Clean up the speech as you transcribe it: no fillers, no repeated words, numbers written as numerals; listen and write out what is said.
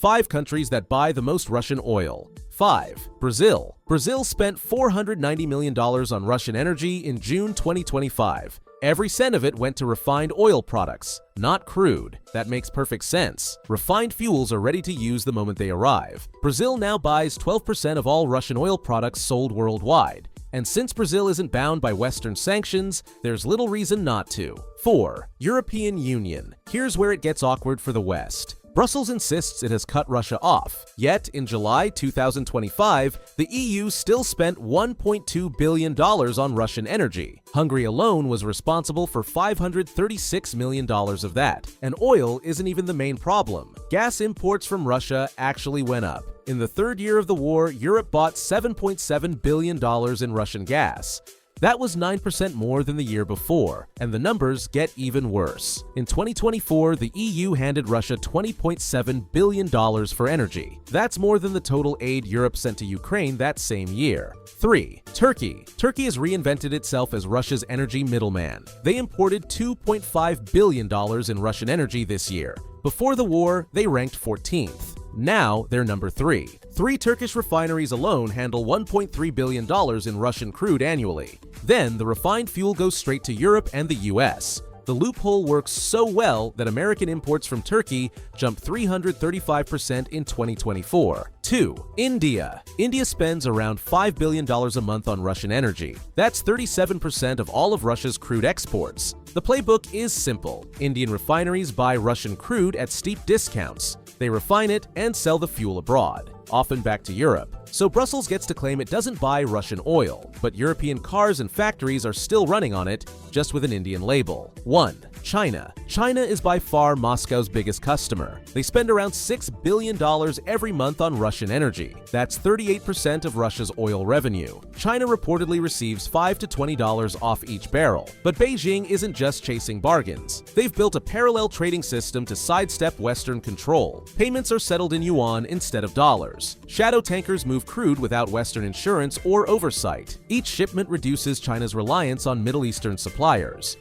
5 countries that buy the most Russian oil. 5. Brazil. Brazil spent $490 million on Russian energy in June 2025. Every cent of it went to refined oil products, not crude. That makes perfect sense. Refined fuels are ready to use the moment they arrive. Brazil now buys 12% of all Russian oil products sold worldwide. And since Brazil isn't bound by Western sanctions, there's little reason not to. 4. European Union. Here's where it gets awkward for the West. Brussels insists it has cut Russia off. Yet, in July 2025, the EU still spent $1.2 billion on Russian energy. Hungary alone was responsible for $536 million of that. And oil isn't even the main problem. Gas imports from Russia actually went up. In the third year of the war, Europe bought $7.7 billion in Russian gas. That was 9% more than the year before, and the numbers get even worse. In 2024, the EU handed Russia $20.7 billion for energy. That's more than the total aid Europe sent to Ukraine that same year. 3. Turkey. Turkey has reinvented itself as Russia's energy middleman. They imported $2.5 billion in Russian energy this year. Before the war, they ranked 14th. Now they're number 3. 3 Turkish refineries alone handle $1.3 billion in Russian crude annually. Then the refined fuel goes straight to Europe and the US. The loophole works so well that American imports from Turkey jumped 335% in 2024. 2. India. India spends around $5 billion a month on Russian energy. That's 37% of all of Russia's crude exports. The playbook is simple. Indian refineries buy Russian crude at steep discounts. They refine it and sell the fuel abroad, often back to Europe. So Brussels gets to claim it doesn't buy Russian oil, but European cars and factories are still running on it, just with an Indian label. 1. China. China is by far Moscow's biggest customer. They spend around $6 billion every month on Russian energy. That's 38% of Russia's oil revenue. China reportedly receives $5 to $20 off each barrel. But Beijing isn't just chasing bargains. They've built a parallel trading system to sidestep Western control. Payments are settled in yuan instead of dollars. Shadow tankers move crude without Western insurance or oversight. Each shipment reduces China's reliance on Middle Eastern suppliers.